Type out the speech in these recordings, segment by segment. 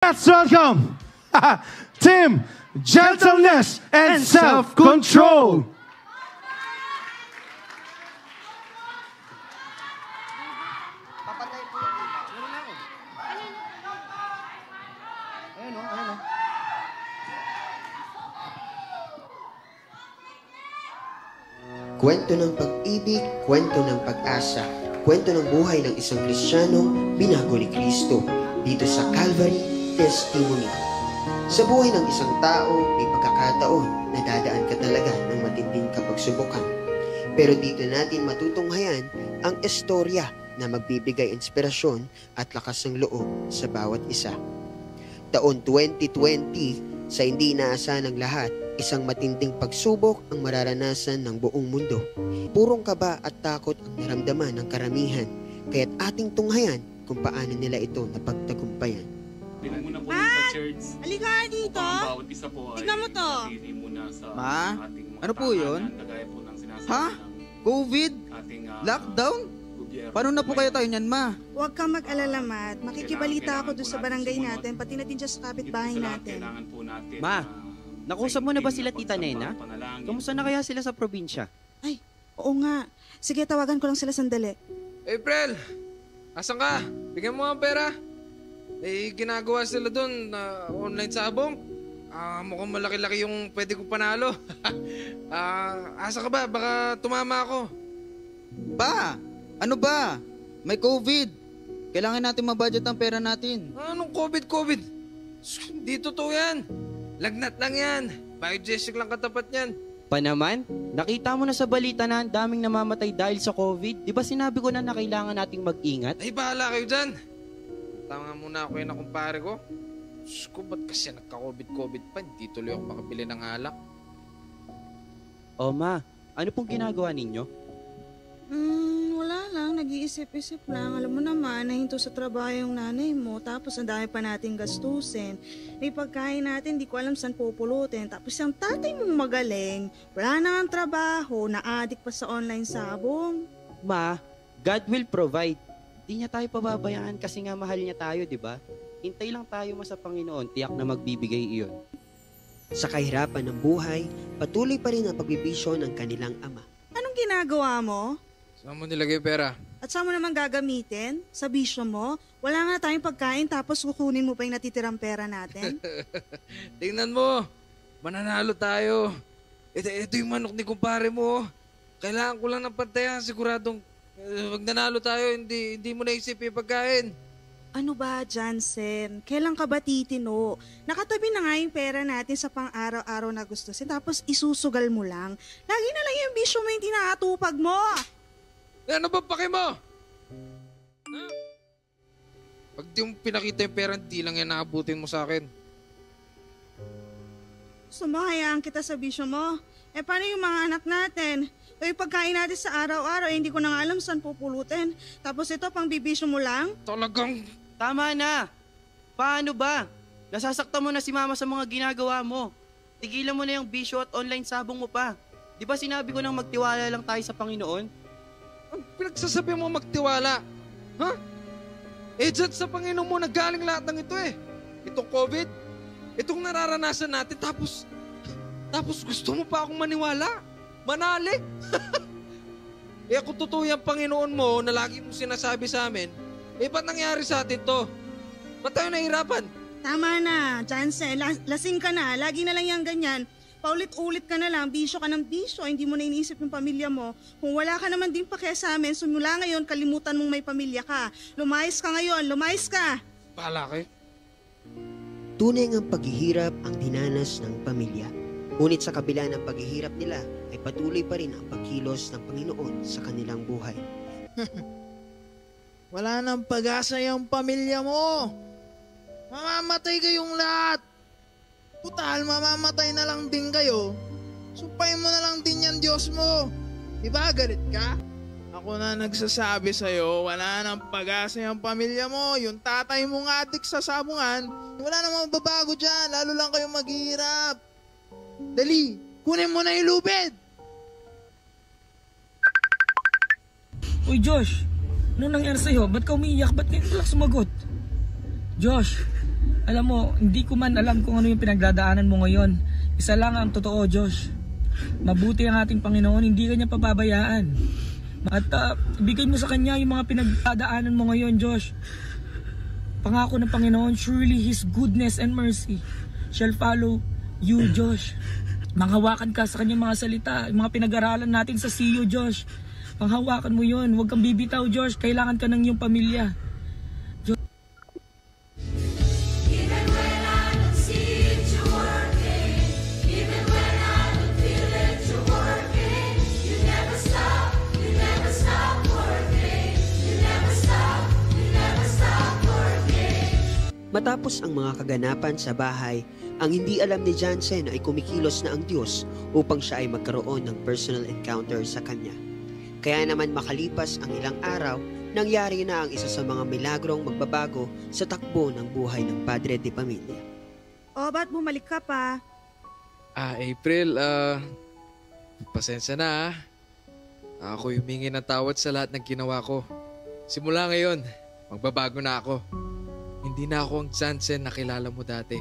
Let's welcome Team Gentleness and Self-Control. Kwento ng pag-ibig, kwento ng pag-asa, kwento ng buhay ng isang Kristiyanong binago ni Kristo dito sa Calvary Testimony. Sa buhay ng isang tao, may pagkakataon na dadaan ka talaga ng matinding kapagsubukan. Pero dito natin matutunghayan ang istorya na magbibigay inspirasyon at lakas ng loob sa bawat isa. Taon 2020, sa hindi inaasahan ng lahat, isang matinding pagsubok ang mararanasan ng buong mundo. Purong kaba at takot ang naramdaman ng karamihan, kaya't ating tunghayan kung paano nila ito napagtagumpayan. Halika dito. Tignan mo to. Ma, ano po yun? Ha? COVID? Lockdown? Paano na po kayo tayo niyan, ma? Huwag kang mag-alala, Matt. Makikibalita ako doon sa barangay natin, pati na din dyan sa kapitbahay natin. Ma, nakusap mo na ba sila Tita Nena? Kamusta na kaya sila sa probinsya? Ay, oo nga. Sige, tawagan ko lang sila sandali. April! Asan ka? Bigyan mo ang pera. Ginagawa sila doon na online sabong. Mukhang malaki-laki yung pwede kong panalo. Asa ka ba? Baka tumama ako. Pa, ano ba? May COVID. Kailangan natin mabudget ang pera natin. Anong COVID? Di totoo yan. Lagnat lang yan. Biogesic lang katapat yan. Pa naman, nakita mo na sa balita na ang daming namamatay dahil sa COVID. Di ba sinabi ko na kailangan nating mag-ingat? Ay, bahala kayo dyan. Tama muna ako yun na kumpare ko. Diyos ko, ba't kasi nagka-COVID pa? Hindi tuloy ako makabili ng alak. O ma, ano pong ginagawa ninyo? Wala lang. Nag-iisip-isip lang. Alam mo naman, nahinto sa trabaho yung nanay mo. Tapos ang dami pa nating gastusin. May pagkain natin, di ko alam saan pupulutin. Tapos yung tatay mong magaling, wala na ang trabaho, na-addict pa sa online sabong. Ma, God will provide. Di niya tayo pababayaan kasi nga mahal niya tayo, di ba? Hintay lang tayo sa Panginoon, tiyak na magbibigay iyon. Sa kahirapan ng buhay, patuloy pa rin ang pagbibisyo ng kanilang ama. Anong ginagawa mo? Saan mo nilagay pera? At saan mo naman gagamitin? Sa bisyo mo? Wala nga tayong pagkain tapos kukunin mo pa yung natitirang pera natin? Tingnan mo. Mananalo tayo. Ito yung manok ni kumpare mo. Kailangan ko lang ng pantayan. Siguradong pag nanalo tayo, hindi mo naisip yung pagkain. Ano ba, Jansen? Kailan ka ba titino? Nakatabi na nga yung pera natin sa pang-araw-araw na gustusin tapos isusugal mo lang. Lagi na lang yung bisyo mo yung tinatupag mo. Ano ba pake mo? Ha? Pag di mo pinakita yung pera, di lang yan naabutin mo sa akin. Sumahayaan kita sa bisyo mo. Paano yung mga anak natin? Yung pagkain natin sa araw-araw, hindi ko na nga alam saan pupulutin. Tapos ito, pang bibisyo mo lang? Talagang... Tama na! Paano ba? Nasasaktan mo na si mama sa mga ginagawa mo. Tigilan mo na yung bisyo at online sabong mo pa. Di ba sinabi ko nang magtiwala lang tayo sa Panginoon? Ang pinagsasabi mo magtiwala? Ha? Dyan sa Panginoon mo nagaling lahat ng ito eh. Itong COVID, itong nararanasan natin, tapos gusto mo pa akong maniwala? Manali? Kung totoo yung Panginoon mo na lagi mong sinasabi sa amin, ba't nangyari sa atin to? Ba't tayo nahihirapan? Tama na, Jansen. Lasing ka na. Lagi na lang yung ganyan. Paulit-ulit ka na lang. Bisyo ka ng bisyo. Hindi mo na iniisip yung pamilya mo. Kung wala ka naman din pa kaya sa amin, simula ngayon, kalimutan mong may pamilya ka. Lumayas ka ngayon. Lumayas ka. Bahala kayo. Tunay ngang paghihirap ang dinanas ng pamilya. Ngunit sa kabila ng paghihirap nila, ay patuloy pa rin ang pagkilos ng Panginoon sa kanilang buhay. Wala nang pag-asa yung pamilya mo. Mamamatay kayong lahat. Total, mamamatay na lang din kayo. Sumpayin mo na lang din yan, Diyos mo. Diba, galit ka? Ako na nagsasabi sa'yo, wala nang pag-asa yung pamilya mo. Yung tatay mong adik sa sabungan, wala namang babago dyan. Lalo lang kayo maghihirap. Dali, kunin mo na yung lubid. Uy, Josh, ano nangyari sa'yo? Ba't ka umiiyak? Ba't ngayon ka lang sumagot? Josh, Alam mo, hindi ko man alam kung ano yung pinagdadaanan mo ngayon. Isa lang ang totoo, Josh. Mabuti ang ating Panginoon, hindi ka niya pababayaan. At ibigay mo sa Kanya yung mga pinagdadaanan mo ngayon, Josh. Pangako ng Panginoon, surely His goodness and mercy shall follow you, Josh. Manghawakan ka sa Kanyang mga salita, yung mga pinag-aralan natin sa CU, Josh. Panghawakan mo yun, huwag kang bibitaw, Josh. Kailangan ka ng iyong pamilya. Matapos ang mga kaganapan sa bahay, ang hindi alam ni Jansen ay kumikilos na ang Diyos upang siya ay magkaroon ng personal encounter sa kanya. Kaya naman makalipas ang ilang araw, nangyari na ang isa sa mga milagrong magbabago sa takbo ng buhay ng padre de pamilya. O, ba't bumalik ka pa? April, pasensya na. Ako humingi ng tawad sa lahat ng ginawa ko. Simula ngayon, magbabago na ako. Hindi na ako ang Jansen na kilala mo dati.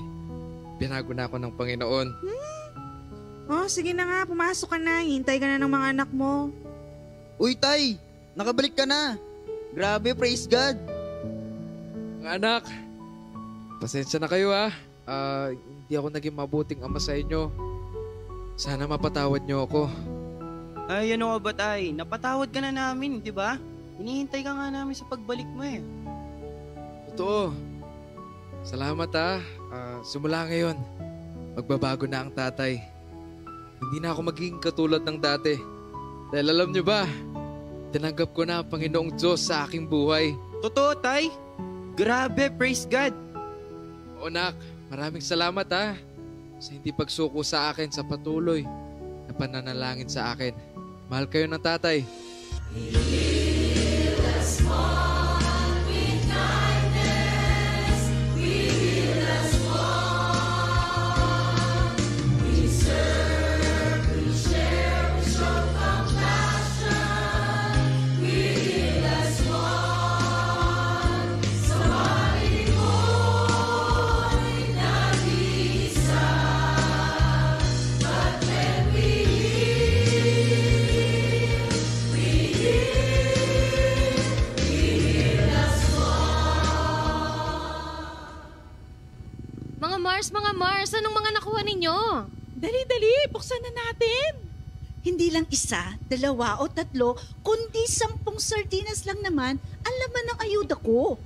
Binago na ako ng Panginoon. Oh, sige na nga, pumasok ka na. Hintay ka na ng mga anak mo. Uy, Tay! Nakabalik ka na! Grabe, praise God! Mga anak, pasensya na kayo ha. Hindi ako naging mabuting ama sa inyo. Sana mapatawad niyo ako. Ay, ano ka ba, Tay? Napatawad ka na namin, di ba? Hinihintay ka nga namin sa pagbalik mo eh. Totoo. Salamat ha. Simula ngayon, magbabago na ang tatay. Hindi na ako magiging katulad ng dati. Dahil alam niyo ba, tinanggap ko na ang Panginoong Diyos sa aking buhay. Totoo, Tay? Grabe, praise God! O anak, maraming salamat ha. Sa hindi pagsuko sa akin sa patuloy na pananalangin sa akin. Mahal kayo ng tatay. Mga Mars, anong mga nakuha ninyo? Dali, buksan na natin. Hindi lang isa, dalawa o tatlo, kundi 10 sardinas lang naman ang laman ng ayuda ko.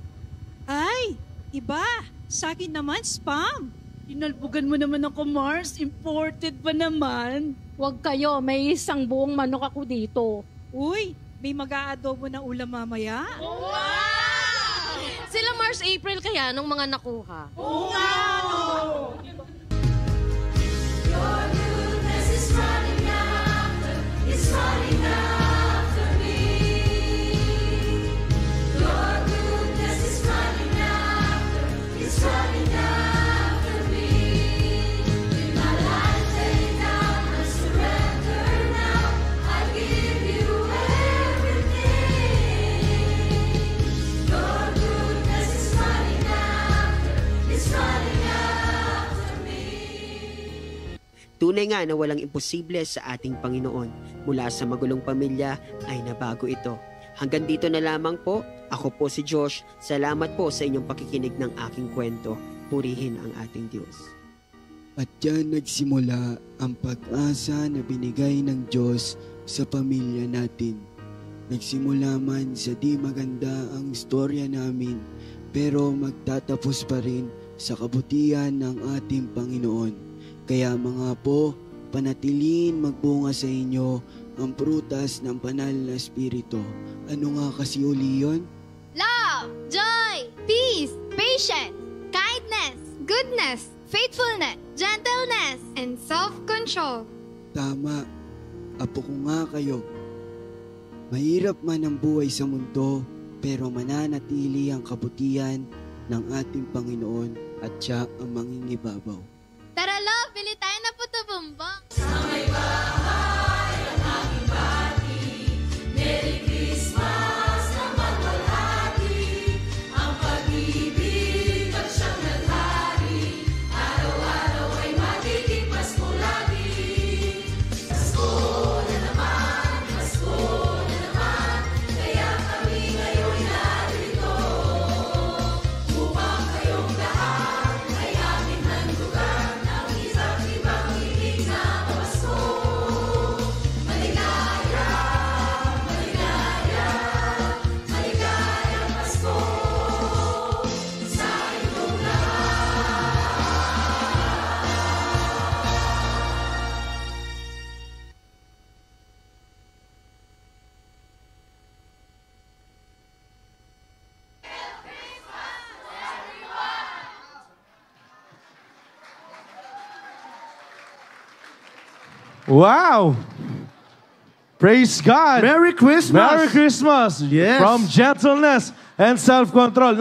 Ay, iba. Sa akin naman, spam. Inalbugan mo naman ako, Mars. Imported pa naman. Huwag kayo, may isang buong manok ako dito. Uy, may mag-aadobo na ulam mamaya. Wow! Sila Mars, April kaya nung mga nakuha. Oo nga! Your goodness is running after me. Your goodness is running after me. With my life laid down, I surrender now. I give you everything. Your goodness is running after me. Tunay nga na walang imposible sa ating Panginoon. Mula sa magulong pamilya ay nabago ito. Hanggang dito na lamang po. Ako po si Josh. Salamat po sa inyong pakikinig ng aking kwento. Purihin ang ating Diyos. At yan nagsimula ang pag-asa na binigay ng Diyos sa pamilya natin. Nagsimula man sa di maganda ang istorya namin, pero magtatapos pa rin sa kabutihan ng ating Panginoon. Kaya mga po, panatiliin magbunga sa inyo ang prutas ng banal na espiritu. Ano nga kasi uli yun? Love, joy, peace, patience, kindness, goodness, faithfulness, gentleness, and self-control. Tama, apo ko nga kayo. Mahirap man ang buhay sa mundo, pero mananatili ang kabutihan ng ating Panginoon at siya ang mangingibabaw. Tara love, bili tayo na puto bumbong. Sa may bahay ang aking bati, Merry Christmas na magwalhati, ang pag-ibig at siyang naghati. Wow! Praise God! Merry Christmas! Merry Christmas! Yes. From gentleness and self-control.